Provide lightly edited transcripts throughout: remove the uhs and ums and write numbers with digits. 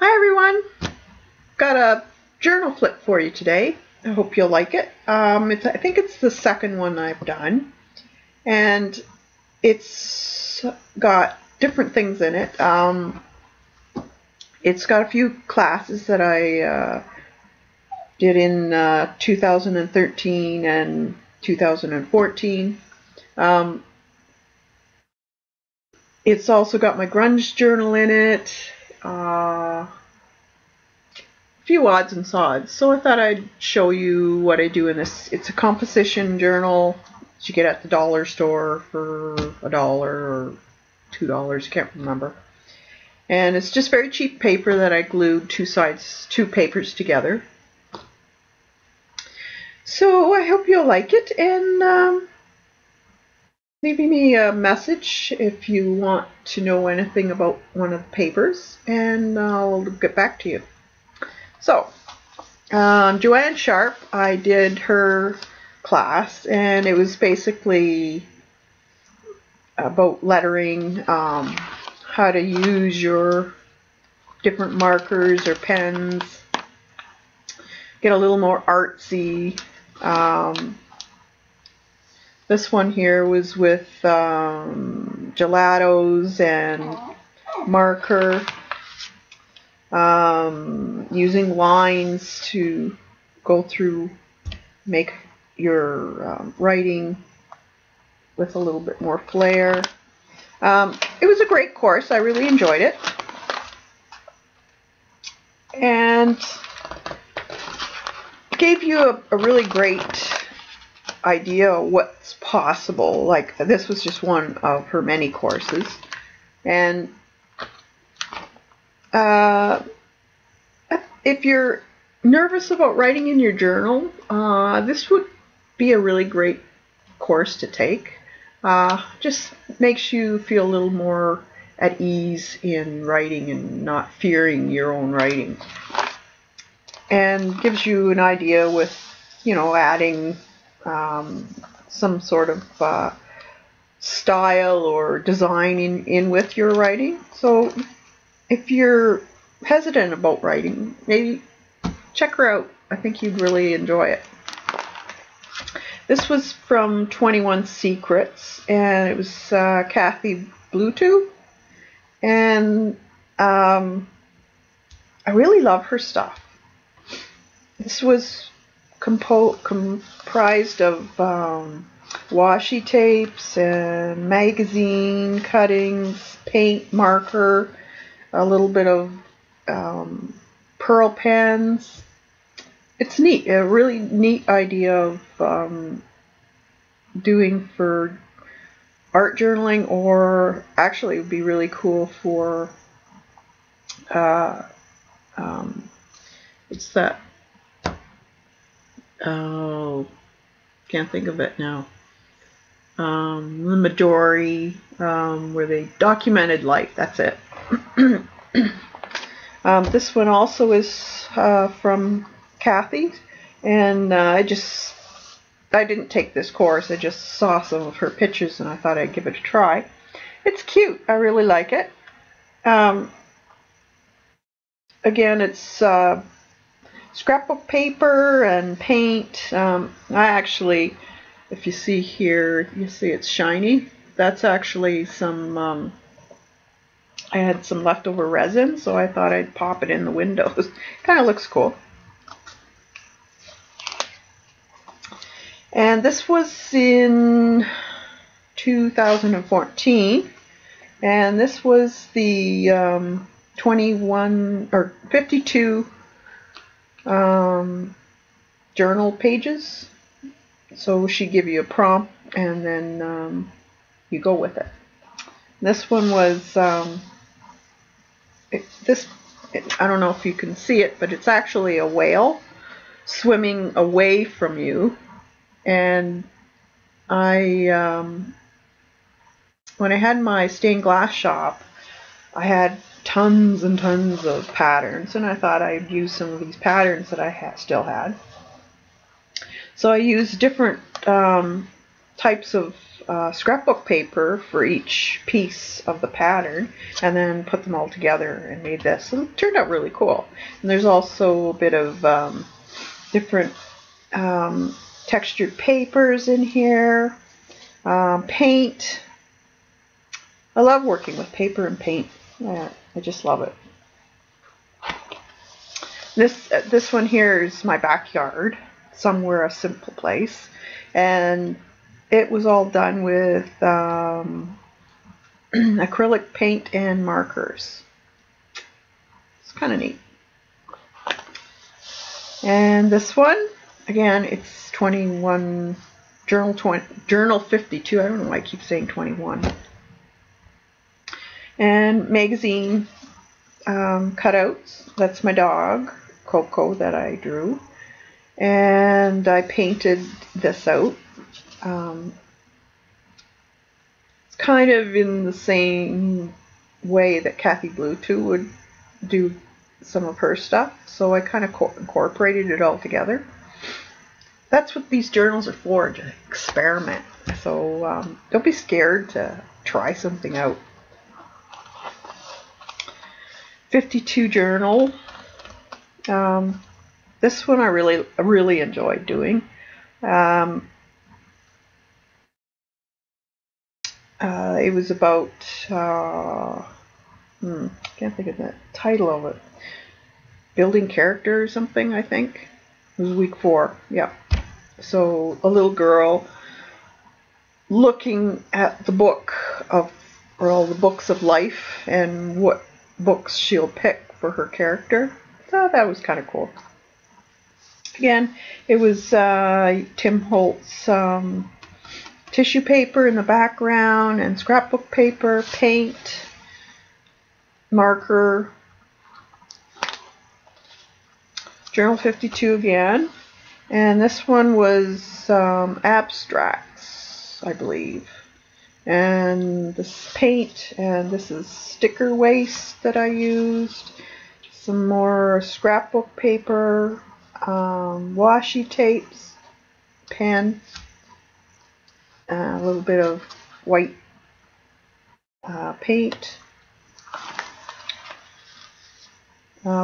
Hi everyone! Got a journal flip for you today. I hope you'll like it. I think it's the second one I've done, and it's got different things in it. It's got a few classes that I did in 2013 and 2014. It's also got my grunge journal in it. Few odds and sods, so I thought I'd show you what I do in this. It's a composition journal that you get at the dollar store for $1 or $2, can't remember. And it's just very cheap paper that I glued two papers together. So I hope you'll like it, and leave me a message if you want to know anything about one of the papers, and I'll get back to you. So, Joanne Sharp, I did her class, and it was basically about lettering, how to use your different markers or pens, get a little more artsy. This one here was with gelatos and marker. Using lines to go through, make your writing with a little bit more flair. It was a great course. I really enjoyed it, and gave you a really great idea of what's possible. Like, this was just one of her many courses, and if you're nervous about writing in your journal, this would be a really great course to take. Just makes you feel a little more at ease in writing and not fearing your own writing. And gives you an idea with, adding some sort of style or design in with your writing. So if you're hesitant about writing, maybe check her out. I think you'd really enjoy it. This was from 21 Secrets, and it was Kathy Bluetooth, and I really love her stuff. This was comprised of washi tapes and magazine cuttings, paint, marker, a little bit of pearl pens. It's neat, a really neat idea of doing for art journaling, or actually it would be really cool for it's that, oh, can't think of it now. The Midori, where they documented life, that's it. This one also is from Kathy, and I didn't take this course. I just saw some of her pictures and I thought I'd give it a try. It's cute. I really like it. Again, it's scrapbook paper and paint. I actually, if you see here, you see it's shiny. That's actually some, I had some leftover resin, so I thought I'd pop it in the windows. Kind of looks cool. And this was in 2014, and this was the 21 or 52 journal pages. So she give you a prompt, and then you go with it. This one was I don't know if you can see it, but it's actually a whale swimming away from you. And when I had my stained glass shop, I had tons and tons of patterns, and I thought I'd use some of these patterns that I still had. So I used different types of scrapbook paper for each piece of the pattern, and then put them all together and made this. And it turned out really cool. And there's also a bit of different textured papers in here, paint. I love working with paper and paint. Yeah, I just love it. This one here is my backyard, somewhere a simple place, and it was all done with acrylic paint and markers. It's kind of neat. And this one, again, it's 21 journal 52. I don't know why I keep saying 21. And magazine cutouts. That's my dog, Coco, that I drew. And I painted this out. It's kind of in the same way that Kathy Blue too would do some of her stuff. So I kind of incorporated it all together. That's what these journals are for, to experiment. So don't be scared to try something out. 52 journal. This one I really enjoyed doing. It was about can't think of the title of it. Building character or something, I think. It was week 4. Yeah. So a little girl looking at the book of, or all the books of life, and what books she'll pick for her character. So that was kind of cool. Again, it was Tim Holtz tissue paper in the background, and scrapbook paper, paint, marker, journal 52 again. And this one was abstracts, I believe. And this paint, and this is sticker waste that I used. Some more scrapbook paper, washi tapes, pen, a little bit of white paint.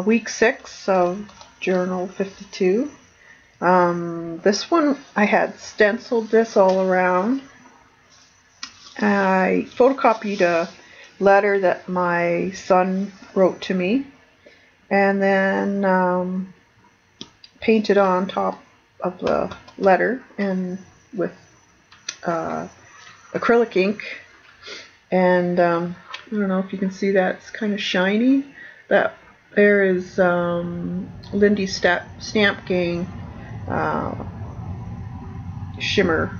Week 6 of journal 52. This one I had stenciled this all around. I photocopied a letter that my son wrote to me, and then painted on top of the letter and with acrylic ink. And I don't know if you can see that, it's kind of shiny. That there is Lindy Stamp Gang shimmer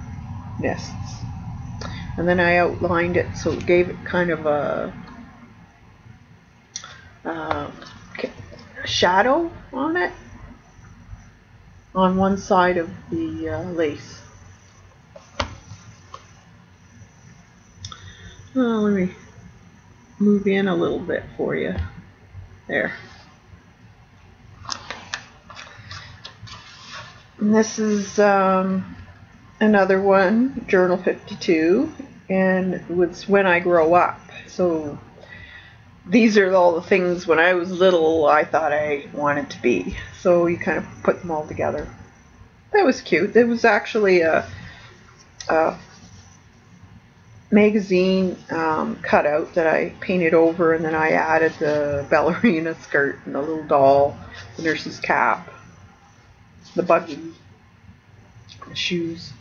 nests. And then I outlined it so it gave it kind of a shadow on it, on one side of the lace. Let me move in a little bit for you. There. And this is another one, journal 52, and it was when I grow up. So these are all the things when I was little I thought I wanted to be. So you kind of put them all together. That was cute. It was actually a magazine cutout that I painted over, and then I added the ballerina skirt and the little doll, the nurse's cap, the buggy, the shoes.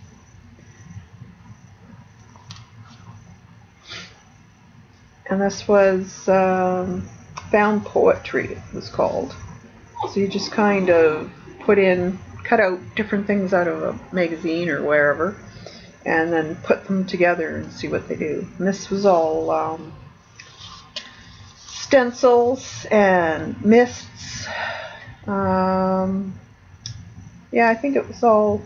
And this was Found Poetry, it was called. So you just kind of cut out different things out of a magazine or wherever, and then put them together and see what they do. And this was all stencils and mists. Yeah, I think it was all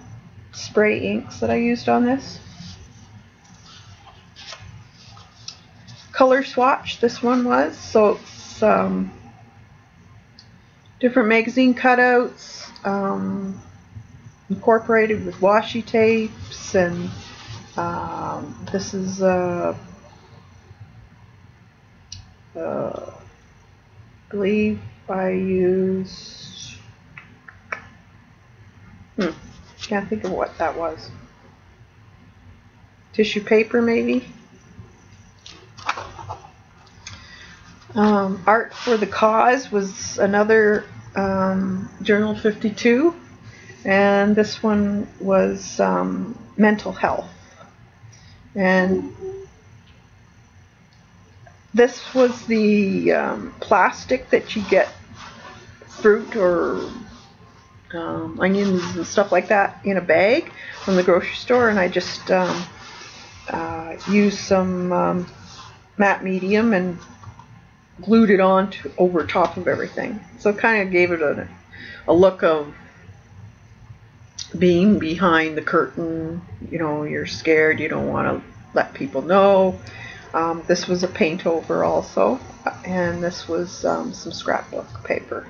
spray inks that I used on this. Color swatch, this one was. So it's different magazine cutouts, incorporated with washi tapes and This is I believe I used, can't think of what that was. Tissue paper, maybe. Art for the Cause was another Journal 52, and this one was mental health. And this was the plastic that you get fruit or onions and stuff like that in a bag from the grocery store, and I just used some matte medium and glued it on over top of everything. So it kind of gave it a look of being behind the curtain. You know, you're scared, you don't want to let people know. This was a paint over also, and this was some scrapbook paper.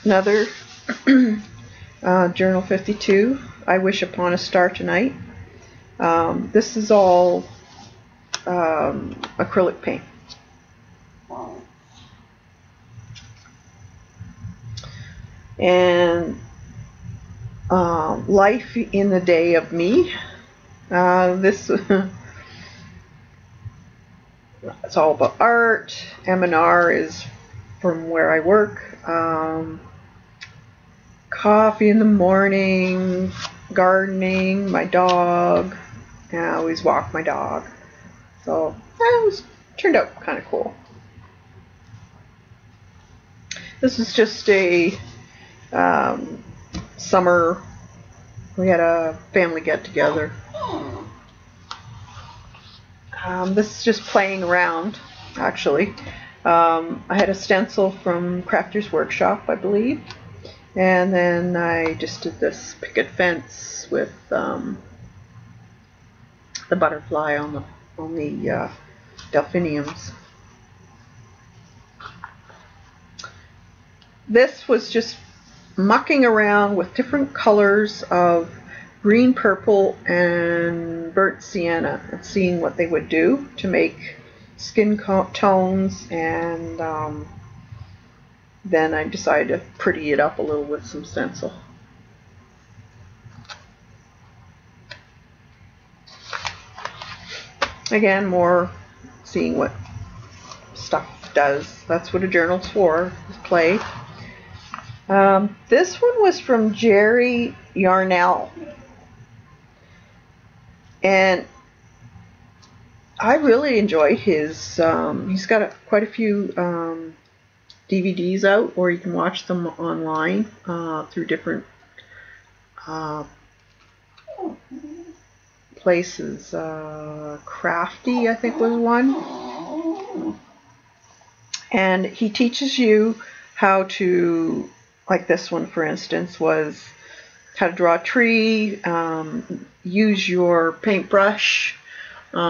Another Journal 52, I Wish Upon a Star Tonight. This is all acrylic paint. And Life in the Day of Me. This it's all about art. M&R is from where I work. Coffee in the morning, gardening, my dog. And I always walk my dog. So it turned out kind of cool. This is just a summer, we had a family get together. This is just playing around, actually. I had a stencil from Crafter's Workshop, I believe. And then I just did this picket fence with the butterfly on the delphiniums. This was just mucking around with different colors of green, purple, and burnt sienna and seeing what they would do to make skin tones, and then I decided to pretty it up a little with some stencil. Again, more seeing what stuff does. That's what a journal's for, is play. This one was from Jerry Yarnell, and I really enjoyed his, he's got quite a few DVDs out, or you can watch them online through different places. Crafty, I think, was one. And he teaches you how to, like this one for instance, was how to draw a tree, use your paintbrush.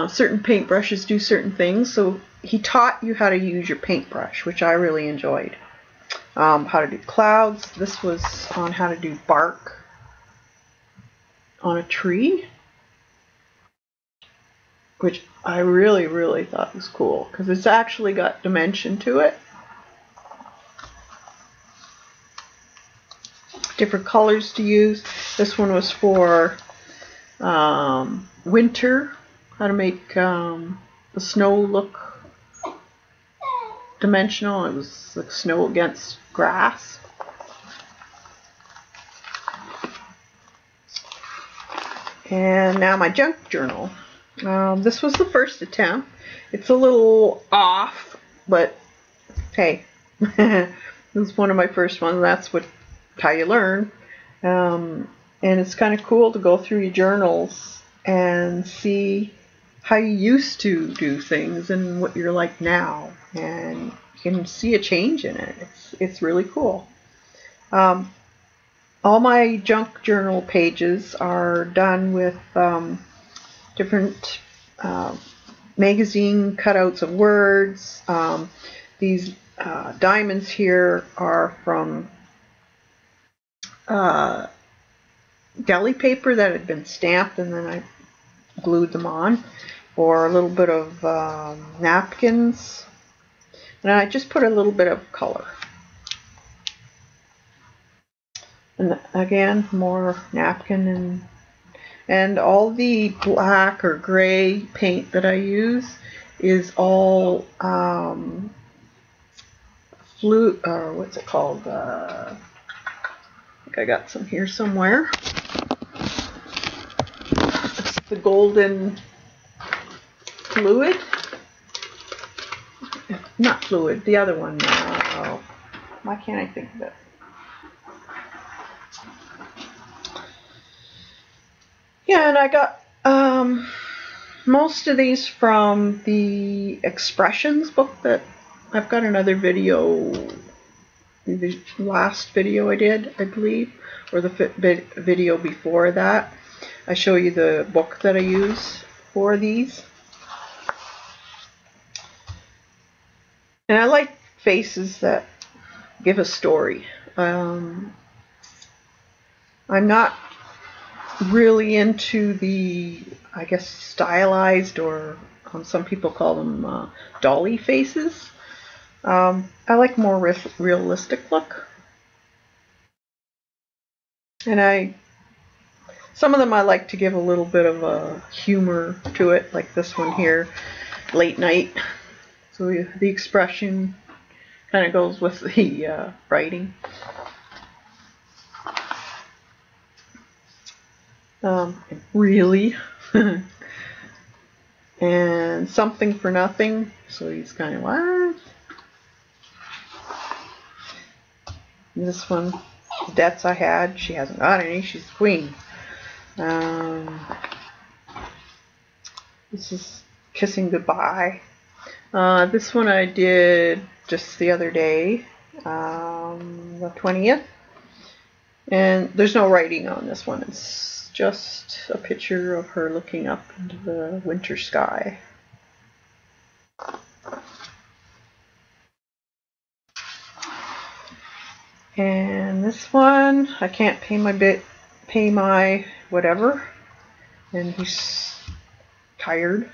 Certain paintbrushes do certain things, so he taught you how to use your paintbrush, which I really enjoyed. How to do clouds. This was on how to do bark on a tree, which I really, really thought was cool, because it's actually got dimension to it. Different colors to use. This one was for winter, how to make the snow look dimensional. It was like snow against grass. And now my junk journal. This was the first attempt. It's a little off, but hey, this was one of my first ones. That's how you learn. And it's kind of cool to go through your journals and see how you used to do things and what you're like now, and you can see a change in it. It's really cool. All my junk journal pages are done with different magazine cutouts of words. These diamonds here are from deli paper that had been stamped, and then I glued them on, or a little bit of napkins, and I just put a little bit of color. And again, more napkin, and all the black or gray paint that I use is all what's it called? I think I got some here somewhere. It's the golden fluid. Not fluid, the other one. Why can't I think of it? Yeah, and I got most of these from the Expressions book that I've got another video, the last video I did, I believe, or the video before that. I show you the book that I use for these. And I like faces that give a story. I'm not really into the, I guess, stylized, or some people call them dolly faces. I like more realistic look. And some of them I like to give a little bit of a humor to it, like this one here, late night. So the expression kind of goes with the writing. Really. And something for nothing. So he's kind of, what? And this one, debts I had. She hasn't got any. She's the queen. This is kissing goodbye. This one I did just the other day, the 20th. And there's no writing on this one. It's just a picture of her looking up into the winter sky. And this one, I can't pay my whatever, and he's tired.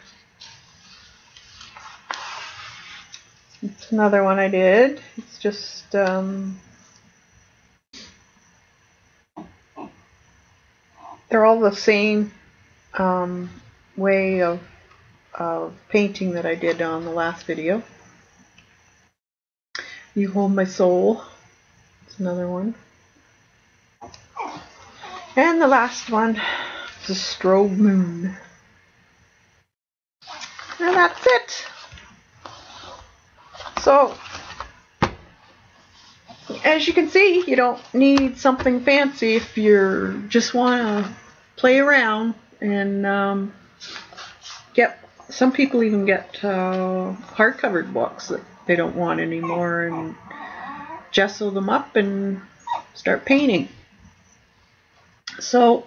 It's another one I did. It's just they're all the same way of painting that I did on the last video. You Hold My Soul. It's another one. And the last one is a strobe moon. And that's it. So, as you can see, you don't need something fancy if you just want to play around and get. Some people even get hardcover books that they don't want anymore and gesso them up and start painting. So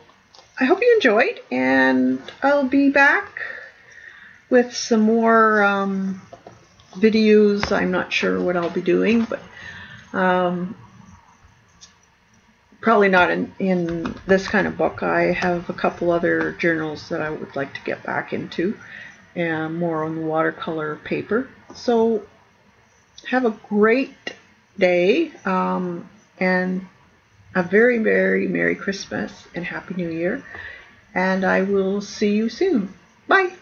I hope you enjoyed, and I'll be back with some more videos. I'm not sure what I'll be doing, but probably not in this kind of book. I have a couple other journals that I would like to get back into, and more on the watercolor paper. So have a great day, and a very, very Merry Christmas and Happy New Year, and I will see you soon. Bye!